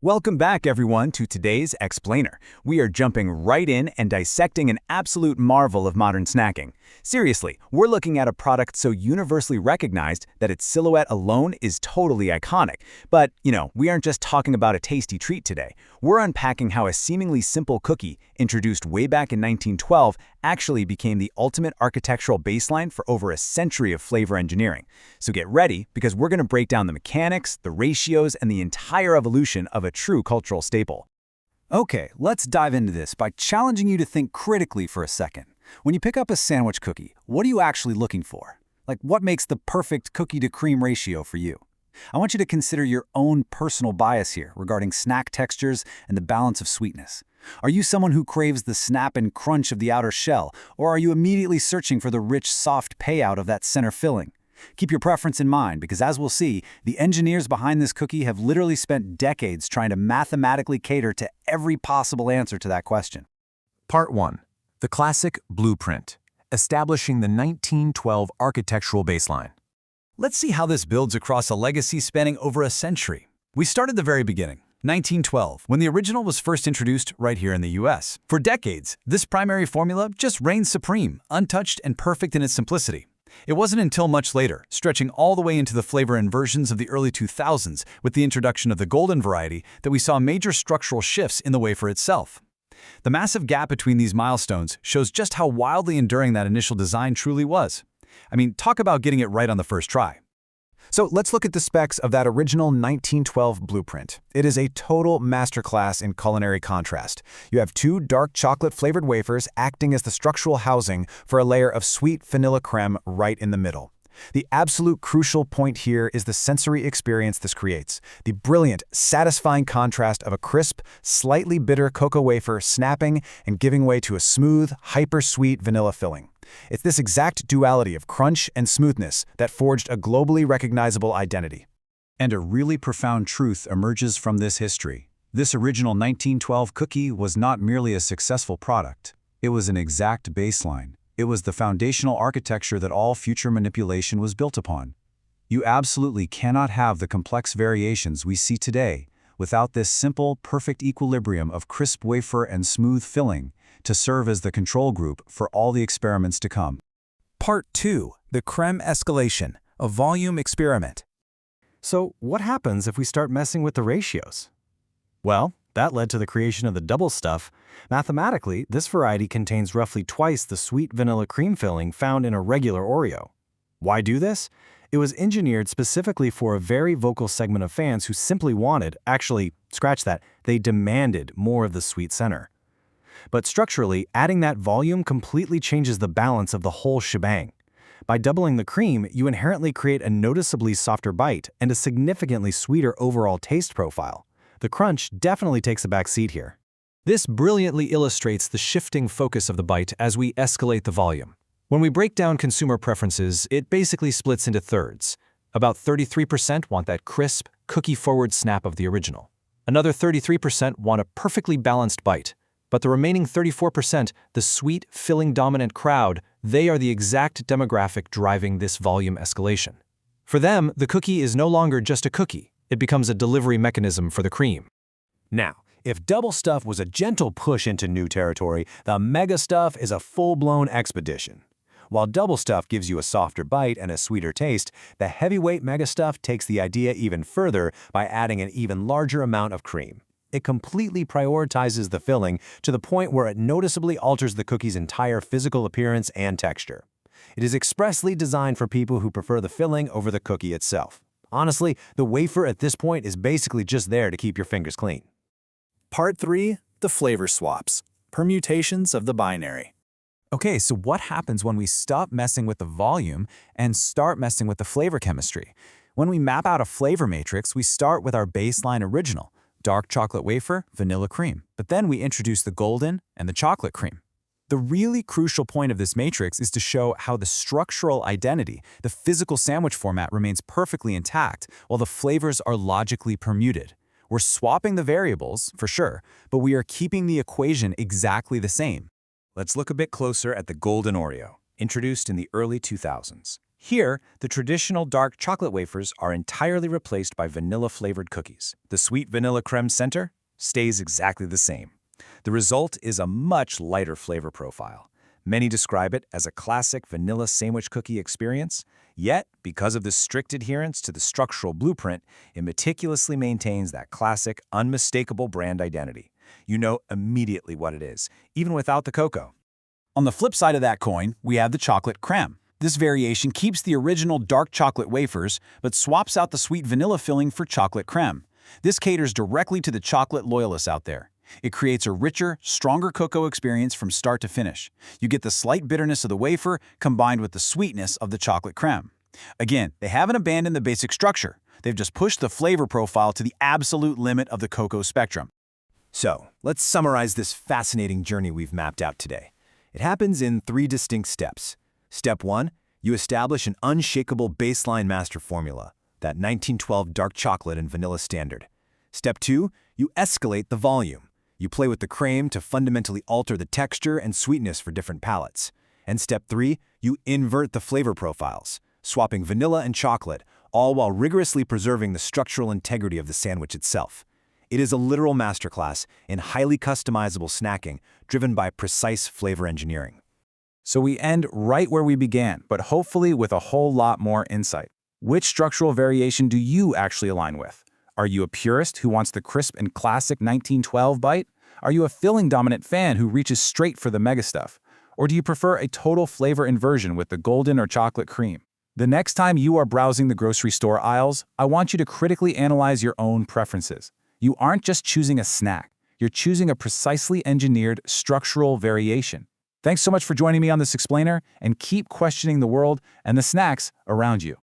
Welcome back, everyone, to today's Explainer. We are jumping right in and dissecting an absolute marvel of modern snacking. Seriously, we're looking at a product so universally recognized that its silhouette alone is totally iconic. But, we aren't just talking about a tasty treat today. We're unpacking how a seemingly simple cookie, introduced way back in 1912, actually became the ultimate architectural baseline for over a century of flavor engineering. So get ready, because we're going to break down the mechanics, the ratios, and the entire evolution of a true cultural staple. Okay, let's dive into this by challenging you to think critically for a second. When you pick up a sandwich cookie, what are you actually looking for? Like, what makes the perfect cookie-to-cream ratio for you? I want you to consider your own personal bias here regarding snack textures and the balance of sweetness. Are you someone who craves the snap and crunch of the outer shell, or are you immediately searching for the rich, soft payout of that center filling? Keep your preference in mind, because as we'll see, the engineers behind this cookie have literally spent decades trying to mathematically cater to every possible answer to that question. Part 1. The classic blueprint, establishing the 1912 architectural baseline. Let's see how this builds across a legacy spanning over a century. We start at the very beginning, 1912, when the original was first introduced right here in the US. For decades, this primary formula just reigned supreme, untouched and perfect in its simplicity. It wasn't until much later, stretching all the way into the flavor inversions of the early 2000s with the introduction of the Golden variety, that we saw major structural shifts in the wafer itself. The massive gap between these milestones shows just how wildly enduring that initial design truly was. Talk about getting it right on the first try. So let's look at the specs of that original 1912 blueprint. It is a total masterclass in culinary contrast. You have two dark chocolate-flavored wafers acting as the structural housing for a layer of sweet vanilla creme right in the middle. The absolute crucial point here is the sensory experience this creates. The brilliant, satisfying contrast of a crisp, slightly bitter cocoa wafer snapping and giving way to a smooth, hyper-sweet vanilla filling. It's this exact duality of crunch and smoothness that forged a globally recognizable identity. And a really profound truth emerges from this history. This original 1912 cookie was not merely a successful product. It was an exact baseline. It was the foundational architecture that all future manipulation was built upon. You absolutely cannot have the complex variations we see today without this simple, perfect equilibrium of crisp wafer and smooth filling to serve as the control group for all the experiments to come. Part 2. The creme escalation, a volume experiment. So what happens if we start messing with the ratios? Well, that led to the creation of the double stuff. Mathematically, this variety contains roughly twice the sweet vanilla cream filling found in a regular Oreo. Why do this? It was engineered specifically for a very vocal segment of fans who simply wanted, actually, scratch that, they demanded more of the sweet center. But structurally, adding that volume completely changes the balance of the whole shebang. By doubling the cream, you inherently create a noticeably softer bite and a significantly sweeter overall taste profile. The crunch definitely takes a back seat here. This brilliantly illustrates the shifting focus of the bite as we escalate the volume. When we break down consumer preferences, it basically splits into thirds. About 33% want that crisp, cookie-forward snap of the original. Another 33% want a perfectly balanced bite. But the remaining 34%, the sweet, filling-dominant crowd, they are the exact demographic driving this volume escalation. For them, the cookie is no longer just a cookie. It becomes a delivery mechanism for the cream. Now, if double stuff was a gentle push into new territory, the mega stuff is a full-blown expedition. While double stuff gives you a softer bite and a sweeter taste, the heavyweight mega stuff takes the idea even further by adding an even larger amount of cream. It completely prioritizes the filling to the point where it noticeably alters the cookie's entire physical appearance and texture. It is expressly designed for people who prefer the filling over the cookie itself. Honestly, the wafer at this point is basically just there to keep your fingers clean. Part 3. The flavor swaps. Permutations of the binary. Okay, so what happens when we stop messing with the volume and start messing with the flavor chemistry? When we map out a flavor matrix, we start with our baseline original, dark chocolate wafer, vanilla cream. But then we introduce the golden and the chocolate cream. The really crucial point of this matrix is to show how the structural identity, the physical sandwich format, remains perfectly intact while the flavors are logically permuted. We're swapping the variables, for sure, but we are keeping the equation exactly the same. Let's look a bit closer at the Golden Oreo, introduced in the early 2000s. Here, the traditional dark chocolate wafers are entirely replaced by vanilla-flavored cookies. The sweet vanilla creme center stays exactly the same. The result is a much lighter flavor profile. Many describe it as a classic vanilla sandwich cookie experience, yet, because of the strict adherence to the structural blueprint, it meticulously maintains that classic, unmistakable brand identity. You know immediately what it is, even without the cocoa. On the flip side of that coin, we have the chocolate creme. This variation keeps the original dark chocolate wafers, but swaps out the sweet vanilla filling for chocolate creme. This caters directly to the chocolate loyalists out there. It creates a richer, stronger cocoa experience from start to finish. You get the slight bitterness of the wafer combined with the sweetness of the chocolate creme. Again, they haven't abandoned the basic structure. They've just pushed the flavor profile to the absolute limit of the cocoa spectrum. So, let's summarize this fascinating journey we've mapped out today. It happens in 3 distinct steps. Step 1, you establish an unshakable baseline master formula, that 1912 dark chocolate and vanilla standard. Step 2, you escalate the volume. You play with the creme to fundamentally alter the texture and sweetness for different palates. And step 3, you invert the flavor profiles, swapping vanilla and chocolate, all while rigorously preserving the structural integrity of the sandwich itself. It is a literal masterclass in highly customizable snacking driven by precise flavor engineering. So we end right where we began, but hopefully with a whole lot more insight. Which structural variation do you actually align with? Are you a purist who wants the crisp and classic 1912 bite? Are you a filling-dominant fan who reaches straight for the mega stuff? Or do you prefer a total flavor inversion with the golden or chocolate cream? The next time you are browsing the grocery store aisles, I want you to critically analyze your own preferences. You aren't just choosing a snack. You're choosing a precisely engineered structural variation. Thanks so much for joining me on this explainer, and keep questioning the world and the snacks around you.